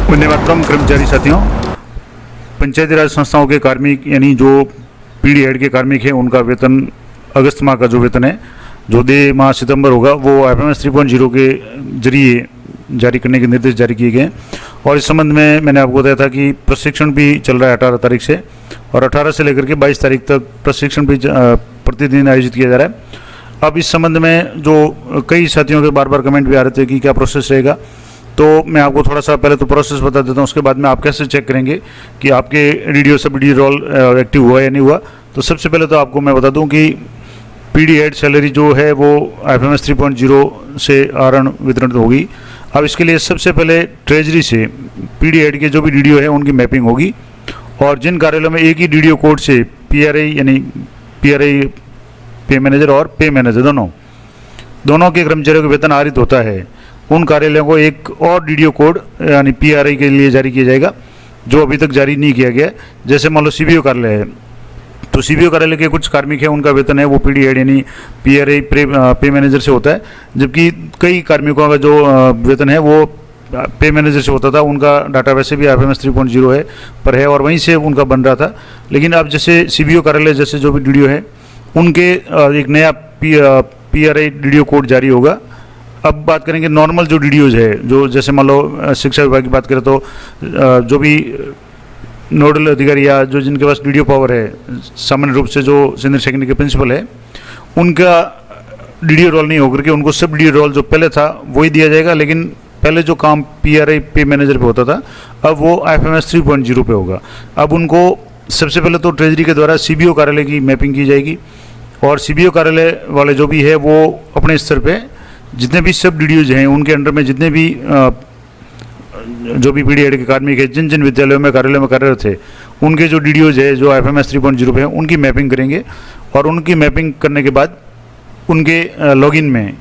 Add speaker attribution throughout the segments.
Speaker 1: वंदे मातरम। कर्मचारी साथियों, पंचायती राज संस्थाओं के कार्मिक यानी जो पीडी हेड के कार्मिक हैं उनका वेतन अगस्त माह का जो वेतन है जो दे माह सितंबर होगा वो FMS 3.0 के जरिए जारी करने के निर्देश जारी किए गए हैं। और इस संबंध में मैंने आपको बताया था कि प्रशिक्षण भी चल रहा है 18 तारीख से, और 18 से लेकर के 22 तारीख तक प्रशिक्षण भी प्रतिदिन आयोजित किया जा रहा है। अब इस संबंध में जो कई साथियों के बार बार कमेंट भी आ रहे थे कि क्या प्रोसेस रहेगा, तो मैं आपको थोड़ा सा पहले तो प्रोसेस बता देता हूँ, उसके बाद में आप कैसे चेक करेंगे कि आपके वीडियो सब वीडियो रोल एक्टिव हुआ या नहीं हुआ। तो सबसे पहले तो आपको मैं बता दूं कि पीडी हेड सैलरी जो है वो FMS 3.0 से आहरण वितरण होगी। अब इसके लिए सबसे पहले ट्रेजरी से पीडी हेड के जो भी DDO है उनकी मैपिंग होगी, और जिन कार्यालयों में एक ही DDO कोड से PRI यानी PRI पे मैनेजर और पे मैनेजर दोनों के कर्मचारियों का वेतन आहरित होता है, उन कार्यालयों को एक और DDO कोड यानी PRI के लिए जारी किया जाएगा जो अभी तक जारी नहीं किया गया। जैसे मान लो CBO कार्यालय है, तो CBO कार्यालय के कुछ कार्मिक हैं उनका वेतन है वो पीडी हेड यानी PRI पे मैनेजर से होता है, जबकि कई कार्मिकों का जो वेतन है वो पे मैनेजर से होता था। उनका डाटा वैसे भी FMS 3.0 है पर है और वहीं से उनका बन रहा था। लेकिन अब जैसे CBO कार्यालय जैसे जो भी DDO है उनके एक नया PRI DDO कोड जारी होगा। अब बात करेंगे नॉर्मल जो DDOs है, जो जैसे मान लो शिक्षा विभाग की बात करें तो जो भी नोडल अधिकारी या जो जिनके पास DDO पावर है, सामान्य रूप से जो सीनियर सेकेंडरी के प्रिंसिपल है, उनका DDO रोल नहीं होकर के उनको सब DDO रोल जो पहले था वही दिया जाएगा। लेकिन पहले जो काम PRI पे मैनेजर पे होता था अब वो FMS 3.0 पे होगा। अब उनको सबसे पहले तो ट्रेजरी के द्वारा CBO कार्यालय की मैपिंग की जाएगी, और CBO कार्यालय वाले जो भी है वो अपने स्तर पे जितने भी सब DDOs हैं उनके अंडर में जितने भी जो भी पीडी हेड के कार्मिक है जिन जिन विद्यालयों में कार्यालयों में कार्यरत थे उनके जो DDOs है जो FMS 3.0 पे हैं उनकी मैपिंग करेंगे। और उनकी मैपिंग करने के बाद उनके लॉगिन में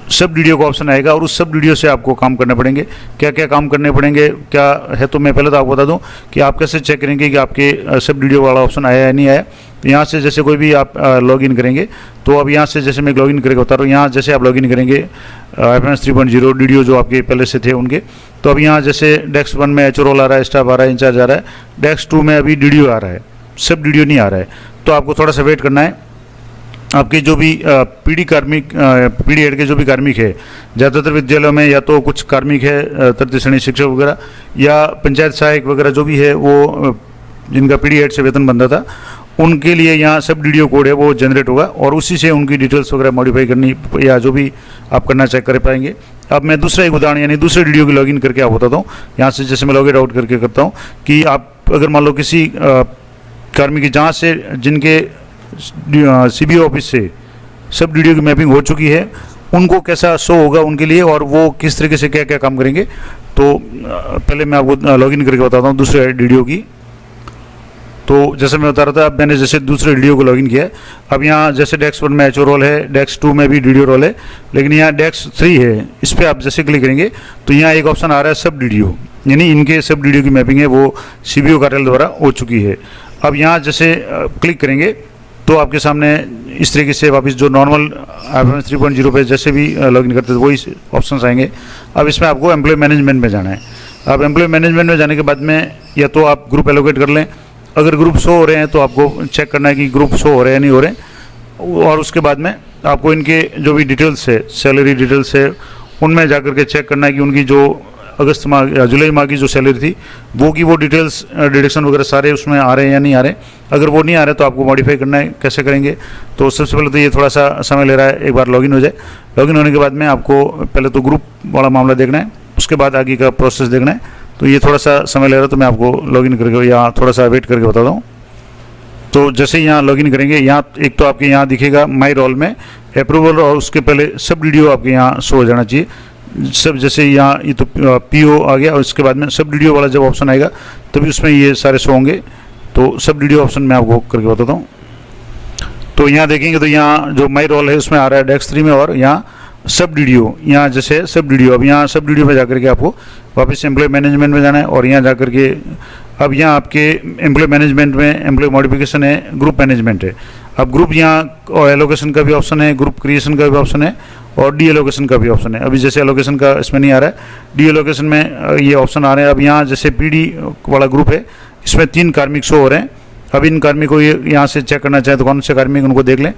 Speaker 1: सब DDO का ऑप्शन आएगा, और उस सब DDO से आपको काम करने पड़ेंगे। क्या क्या काम करने पड़ेंगे क्या है, तो मैं पहले तो आपको बता दूं कि आप कैसे चेक करेंगे कि आपके सब DDO वाला ऑप्शन आया या नहीं आया। तो यहाँ से जैसे कोई भी आप लॉगिन करेंगे, तो अब यहाँ से जैसे मैं लॉगिन करके बता रहा हूँ, यहाँ जैसे आप लॉगिन करेंगे FMS 3.0 DDO जो आपके पहले से थे उनके, तो अब यहाँ जैसे डेस्क 1 में HO रोल आ रहा है, स्टाफ आ रहा है, इंचार्ज आ रहा है, डेस्क 2 में अभी DDO आ रहा है, सब DDO नहीं आ रहा है। तो आपको थोड़ा सा वेट करना है। आपके जो भी पीडी हेड के जो भी कार्मिक है, ज़्यादातर विद्यालयों में या तो कुछ कार्मिक है तृतीय श्रेणी शिक्षक वगैरह या पंचायत सहायक वगैरह जो भी है वो जिनका पीडी हेड से वेतन बनता था, उनके लिए यहाँ सब DDO कोड है वो जनरेट होगा, और उसी से उनकी डिटेल्स वगैरह मॉडिफाई करनी या जो भी आप करना चेक कर पाएंगे। अब मैं दूसरा एक उदाहरण यानी दूसरे DDO की लॉगिन करके आप बताता हूँ। यहाँ से जैसे मैं लॉगिन आउट करके करता हूँ कि आप अगर मान लो किसी कार्मिक की जहाँ से जिनके CBO ऑफिस से सब DDO की मैपिंग हो चुकी है उनको कैसा शो होगा उनके लिए, और वो किस तरीके से क्या क्या काम करेंगे। तो पहले मैं आपको लॉगिन करके बताता हूँ दूसरे DDO की। तो जैसे मैं बता रहा था, अब मैंने जैसे दूसरे DDO को लॉगिन किया है। अब यहाँ जैसे डेस्क 1 में HO रोल है, डेस्क 2 में भी DDO रोल है, लेकिन यहाँ डेस्क 3 है, इस पर आप जैसे क्लिक करेंगे तो यहाँ एक ऑप्शन आ रहा है सब DDO, यानी इनके सब DDO की मैपिंग है वो CBO कार्यालय द्वारा हो चुकी है। अब यहाँ जैसे क्लिक करेंगे तो आपके सामने इस तरीके से वापस जो नॉर्मल FMS 3.0 पे जैसे भी लॉगिन करते थे वही ऑप्शंस आएंगे। अब इसमें आपको एम्प्लॉय मैनेजमेंट में जाना है। अब एम्प्लॉय मैनेजमेंट में जाने के बाद में या तो आप ग्रुप एलोकेट कर लें, अगर ग्रुप शो हो रहे हैं तो आपको चेक करना है कि ग्रुप शो हो रहे हैं नहीं हो रहे, और उसके बाद में आपको इनके जो भी डिटेल्स है सैलरी डिटेल्स है उनमें जा के चेक करना है कि उनकी जो अगस्त माह या जुलाई माह की जो सैलरी थी वो डिटेल्स डिडक्शन वगैरह सारे उसमें आ रहे हैं या नहीं आ रहे। अगर वो नहीं आ रहे तो आपको मॉडिफाई करना है। कैसे करेंगे, तो सबसे पहले तो ये थोड़ा सा समय ले रहा है, एक बार लॉगिन हो जाए। लॉगिन होने के बाद में आपको पहले तो ग्रुप वाला मामला देखना है, उसके बाद आगे का प्रोसेस देखना है। तो ये थोड़ा सा समय ले रहा है, तो मैं आपको लॉगिन करके या थोड़ा सा वेट करके बताता हूँ। तो जैसे ही यहाँ लॉगिन करेंगे, यहाँ एक तो आपके यहाँ दिखेगा माई रोल में अप्रूवल, और उसके पहले सब DDO आपके यहाँ शो हो जाना चाहिए सब। जैसे यहाँ ये तो PO आ गया, और इसके बाद में सब DDO वाला जब ऑप्शन आएगा तभी उसमें ये सारे शो होंगे। तो सब DDO ऑप्शन मैं आपको करके बताता हूँ। तो यहाँ देखेंगे तो यहाँ जो माई रोल है उसमें आ रहा है डेस्क 3 में, और यहाँ सब DDO, यहाँ जैसे सब DDO, अब यहाँ सब DDO में जाकर के आपको वापस एम्प्लॉय मैनेजमेंट में जाना है, और यहाँ जाकर के अब यहाँ आपके एम्प्लॉय मैनेजमेंट में एम्प्लॉय मॉडिफिकेशन है, ग्रुप मैनेजमेंट है। अब ग्रुप यहाँ एलोकेशन का भी ऑप्शन है, ग्रुप क्रिएशन का भी ऑप्शन है, और डी एलोकेशन का भी ऑप्शन है। अभी जैसे एलोकेशन का इसमें नहीं आ रहा है, डी एलोकेशन में ये ऑप्शन आ रहे हैं। अब यहाँ जैसे पीडी वाला ग्रुप है, इसमें 3 कार्मिक शो हो रहे हैं। अब इन कार्मिक को ये यहाँ से चेक करना चाहे तो कौन से कार्मिक उनको देख लें।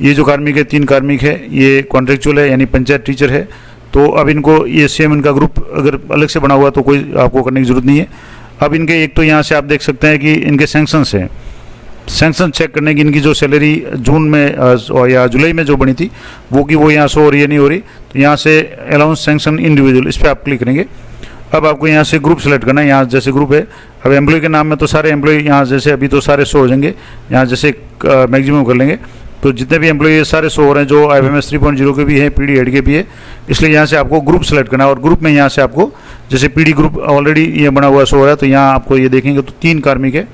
Speaker 1: ये जो कार्मिक है 3 कार्मिक है, ये कॉन्ट्रेक्चुअल है यानी पंचायत टीचर है। तो अब इनको ये सेम इनका ग्रुप अगर अलग से बना हुआ तो कोई आपको करने की ज़रूरत नहीं है। अब इनके एक तो यहाँ से आप देख सकते हैं कि इनके सैंक्शंस हैं, सैंक्शन चेक करने की इनकी जो सैलरी जून में और या जुलाई में जो बनी थी वो यहाँ शो हो रही है नहीं हो रही। तो यहाँ से अलाउंस सैंक्शन इंडिविजुअल, इस पर आप क्लिक करेंगे। अब आपको यहाँ से ग्रुप सेलेक्ट करना है। यहाँ जैसे ग्रुप है, अब एम्प्लॉय के नाम में तो सारे एम्प्लॉय यहाँ जैसे अभी तो सारे शो हो जाएंगे। यहाँ जैसे मैक्सिमम कर लेंगे तो जितने भी एम्प्लॉय सारे शो हो रहे हैं जो IFMS 3.0 के भी है, पीडी हेड के भी है। इसलिए यहाँ से आपको ग्रुप सेलेक्ट करना है और ग्रुप में यहाँ से आपको जैसे पीडी ग्रुप ऑलरेडी ये बना हुआ शो हो रहा है तो यहाँ आपको ये देखेंगे तो 3 कार्मिक है।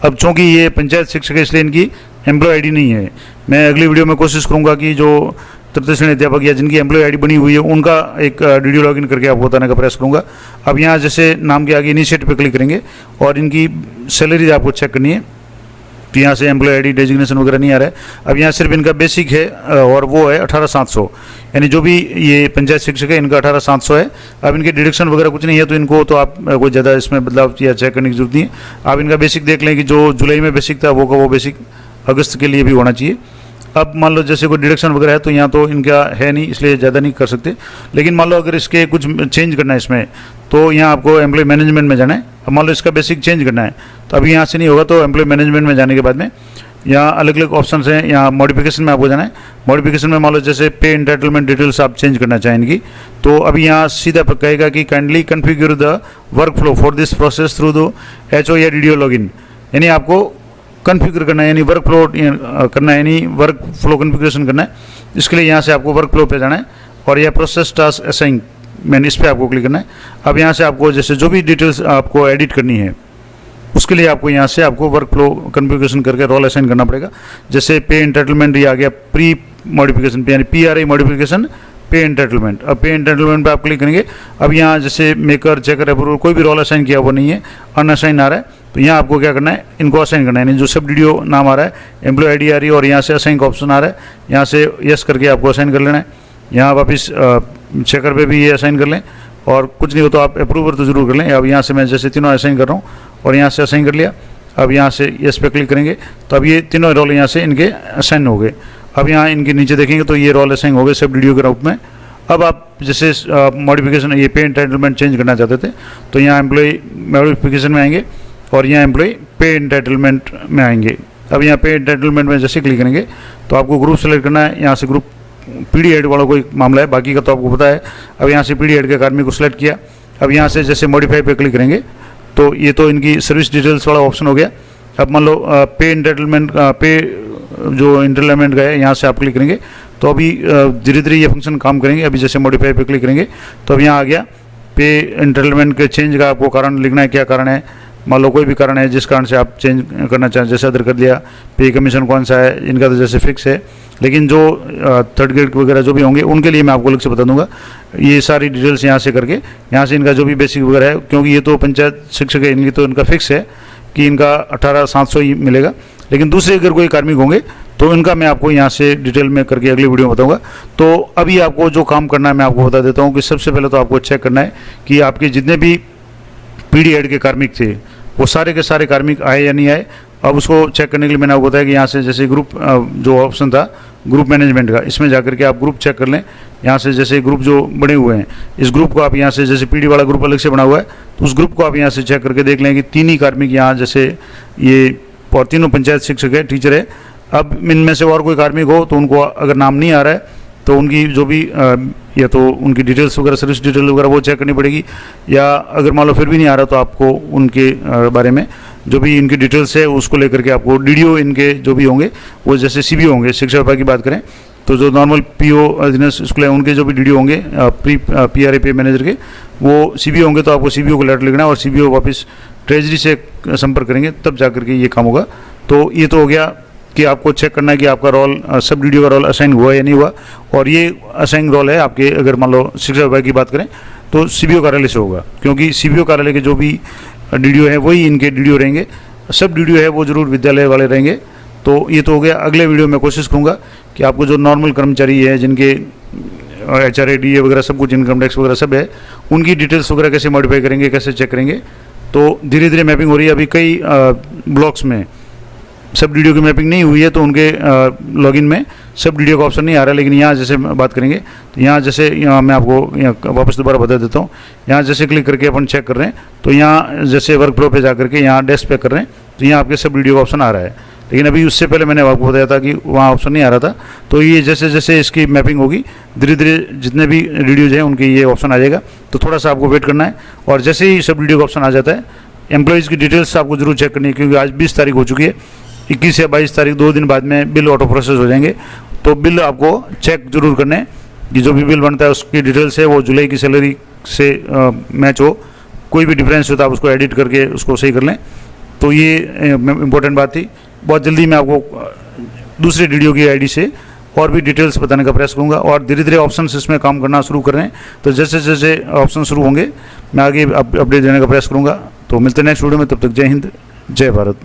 Speaker 1: अब चूँकि ये पंचायत शिक्षक है इसलिए इनकी एम्प्लॉय ID नहीं है। मैं अगली वीडियो में कोशिश करूँगा कि जो तृतीय श्रेणी अध्यापक या जिनकी एम्प्लॉय ID बनी हुई है उनका एक वीडियो लॉगिन करके आपको बताने का प्रयास करूँगा। अब यहाँ जैसे नाम के आगे इनिशिएट पे क्लिक करेंगे और इनकी सैलरी आपको चेक करनी है। तो यहाँ से एम्प्लॉय ID डेजिग्नेशन वगैरह नहीं आ रहा है। अब यहाँ सिर्फ इनका बेसिक है और वो है 18,700, यानी जो भी ये पंचायत शिक्षक है इनका 18,700 है। अब इनके डिडक्शन वगैरह कुछ नहीं है तो इनको तो आप कोई ज़्यादा इसमें बदलाव या चेक करने की जरूरत नहीं है। आप इनका बेसिक देख लें कि जो जुलाई में बेसिक था वो बेसिक अगस्त के लिए भी होना चाहिए। अब मान लो जैसे कोई डिडक्शन वगैरह है तो यहाँ तो इनका है नहीं इसलिए ज़्यादा नहीं कर सकते। लेकिन मान लो अगर इसके कुछ चेंज करना है इसमें तो यहाँ आपको एम्प्लॉय मैनेजमेंट में जाना है। अब मान लो इसका बेसिक चेंज करना है तो अभी यहाँ से नहीं होगा, तो एम्प्लॉय मैनेजमेंट में जाने के बाद में यहाँ अलग अलग ऑप्शन हैं। यहाँ मॉडिफिकेशन में आपको जाना है। मॉडिफिकेशन में मान लो जैसे पे एंटाइटलमेंट डिटेल्स आप चेंज करना चाहें इनकी, तो अभी यहाँ सीधा कहेगा कि kindly configure the work flow for this process through the HO या DDO लॉगिन, यानी आपको कन्फिगर करना है यानी वर्क फ्लो करना है यानी वर्क फ्लो कन्फिगरेशन करना है। इसके लिए यहाँ से आपको वर्क फ्लो पे जाना है और यह प्रोसेस टास्क असाइन मैंने इस पर आपको क्लिक करना है। अब यहाँ से आपको जैसे जो भी डिटेल्स आपको एडिट करनी है उसके लिए आपको यहाँ से आपको वर्क फ्लो कन्फिगरेशन करके रोल असाइन करना पड़ेगा। जैसे पे एंटाइटलमेंट ये आ गया प्री मॉडिफिकेशन पे यानी PRI मॉडिफिकेशन पे एंटाइटलमेंट। अब पे एंटाइटलमेंट पे आप क्लिक करेंगे। अब यहाँ जैसे मेकर चेकर अप्रूवर कोई भी रोल असाइन किया हुआ नहीं है, अनअसाइन आ रहा है, तो यहाँ आपको क्या करना है, इनको असाइन करना है। यानी जो सब DDO नाम आ रहा है, एम्प्लॉय ID आ रही है और यहाँ से असाइन का ऑप्शन आ रहा है, यहाँ से यस करके आपको असाइन कर लेना है। यहाँ वापस चेकर पे भी ये असाइन कर लें और कुछ नहीं हो तो आप अप्रूवर तो जरूर कर लें। अब यहाँ से मैं जैसे तीनों असाइन कर रहा हूँ और यहाँ से असाइन कर लिया। अब यहाँ से यस पे क्लिक करेंगे तो अब ये तीनों रोल यहाँ से इनके असाइन हो गए। अब यहाँ इनके नीचे देखेंगे तो ये रोल असाइन हो गए सब DDO के रूप में। अब आप जैसे मॉडिफिकेशन ये पे एंटाइटलमेंट चेंज करना चाहते थे तो यहाँ एम्प्लॉय मॉडिफिकेशन में आएंगे और यहाँ एम्प्लॉय पे एंटाइटलमेंट में आएंगे। अब यहाँ पे एंटाइटलमेंट में जैसे क्लिक करेंगे तो आपको ग्रुप सेलेक्ट करना है। यहाँ से ग्रुप पीडी हेड वाला कोई मामला है, बाकी का तो आपको पता है। अब यहाँ से पीडी हेड के कार्मिक को सिलेक्ट किया। अब यहाँ से जैसे मॉडिफाई पे क्लिक करेंगे तो ये तो इनकी सर्विस डिटेल्स वाला ऑप्शन हो गया। अब मान लो पे एंटाइटलमेंट पे जो एंटाइटलमेंट का है यहाँ से आप क्लिक करेंगे तो अभी धीरे धीरे ये फंक्शन काम करेंगे। अभी जैसे मॉडिफाई पे क्लिक करेंगे तो अब यहाँ आ गया पे एंटाइटलमेंट के चेंज का आपको कारण लिखना है, क्या कारण है। मान लो कोई भी कारण है जिस कारण से आप चेंज करना चाहें, जैसे अदर कर दिया, पे कमीशन कौन सा है, इनका तो जैसे फिक्स है। लेकिन जो थर्ड ग्रेड वगैरह जो भी होंगे उनके लिए मैं आपको अलग से बता दूंगा। ये सारी डिटेल्स यहाँ से करके यहाँ से इनका जो भी बेसिक वगैरह है, क्योंकि ये तो पंचायत शिक्षक है इनकी तो इनका फिक्स है कि इनका 18,700 ही मिलेगा। लेकिन दूसरे अगर कोई कार्मिक होंगे तो इनका मैं आपको यहाँ से डिटेल में करके अगली वीडियो में बताऊंगा। तो अभी आपको जो काम करना है मैं आपको बता देता हूँ कि सबसे पहले तो आपको चेक करना है कि आपके जितने भी पीडी हेड के कार्मिक थे वो सारे के सारे कार्मिक आए या नहीं आए। अब उसको चेक करने के लिए मैंने आपको बताया कि यहाँ से जैसे ग्रुप जो ऑप्शन था ग्रुप मैनेजमेंट का, इसमें जाकर के आप ग्रुप चेक कर लें। यहाँ से जैसे ग्रुप जो बने हुए हैं इस ग्रुप को आप यहाँ से जैसे पीडी वाला ग्रुप अलग से बना हुआ है तो उस ग्रुप को आप यहाँ से चेक करके देख लें कि 3 ही कार्मिक यहाँ जैसे ये और तीनों पंचायत शिक्षक है, टीचर है। अब इनमें से और कोई कार्मिक हो तो उनको अगर नाम नहीं आ रहा है तो उनकी जो भी या तो उनकी डिटेल्स वगैरह सर्विस डिटेल वगैरह वो चेक करनी पड़ेगी, या अगर मान लो फिर भी नहीं आ रहा तो आपको उनके बारे में जो भी इनकी डिटेल्स है उसको लेकर के आपको DDO इनके जो भी होंगे वो जैसे CBO होंगे, शिक्षा विभाग की बात करें तो जो नॉर्मल PO अधीनस्थ स्कूल है उनके जो भी DDO होंगे PRA पे मैनेजर के वो CBO होंगे तो आपको CBO को लेटर लिखना है और CBO वापस ट्रेजरी से संपर्क करेंगे तब जा करके ये काम होगा। तो ये तो हो गया कि आपको चेक करना है कि आपका रोल सब DDO का रोल असाइन हुआ या नहीं हुआ। और ये असाइन रोल है आपके, अगर मान लो शिक्षा विभाग की बात करें तो CBO कार्यालय से होगा, क्योंकि CBO कार्यालय के जो भी DDO है वही इनके DDO रहेंगे। सब DDO है वो जरूर विद्यालय वाले रहेंगे। तो ये तो हो गया। अगले वीडियो में कोशिश करूँगा कि आपको जो नॉर्मल कर्मचारी है जिनके HRA DA वगैरह सब कुछ, इनकम टैक्स वगैरह सब है, उनकी डिटेल्स वगैरह कैसे मॉडिफाई करेंगे, कैसे चेक करेंगे। तो धीरे धीरे मैपिंग हो रही है। अभी कई ब्लॉक्स में सब DDO की मैपिंग नहीं हुई है, तो उनके लॉगिन में सब DDO का ऑप्शन नहीं आ रहा है। लेकिन यहाँ जैसे बात करेंगे तो यहाँ जैसे मैं आपको यहाँ वापस दोबारा बता देता हूँ। यहाँ जैसे क्लिक करके अपन चेक कर रहे हैं, तो यहाँ जैसे वर्क फ्लो पे जा करके यहाँ डेस्क पे कर रहे हैं, तो यहाँ आपके सब DDO का ऑप्शन आ रहा है। लेकिन अभी उससे पहले मैंने आपको बताया था कि वहाँ ऑप्शन नहीं आ रहा था। तो ये जैसे जैसे इसकी मैपिंग होगी, धीरे धीरे जितने भी DDOs हैं उनके ये ऑप्शन आ जाएगा। तो थोड़ा सा आपको वेट करना है, और जैसे ही सब DDO का ऑप्शन आ जाता है, एम्प्लॉयज़ की डिटेल्स आपको जरूर चेक करनी है, क्योंकि आज 20 तारीख हो चुकी है। 21 या 22 तारीख 2 दिन बाद में बिल ऑटो प्रोसेस हो जाएंगे। तो बिल आपको चेक जरूर करने हैं कि जो भी बिल बनता है उसकी डिटेल्स है वो जुलाई की सैलरी से मैच हो। कोई भी डिफरेंस हो तो आप उसको एडिट करके उसको सही कर लें। तो ये इम्पोर्टेंट बात थी। बहुत जल्दी मैं आपको दूसरे DDO की ID से और भी डिटेल्स बताने का प्रयास करूंगा, और धीरे धीरे ऑप्शन इसमें काम करना शुरू कर रहे हैं। तो जैसे जैसे ऑप्शन शुरू होंगे मैं आगे अपडेट देने का प्रयास करूंगा। तो मिलते हैं नेक्स्ट वीडियो में, तब तक जय हिंद, जय भारत।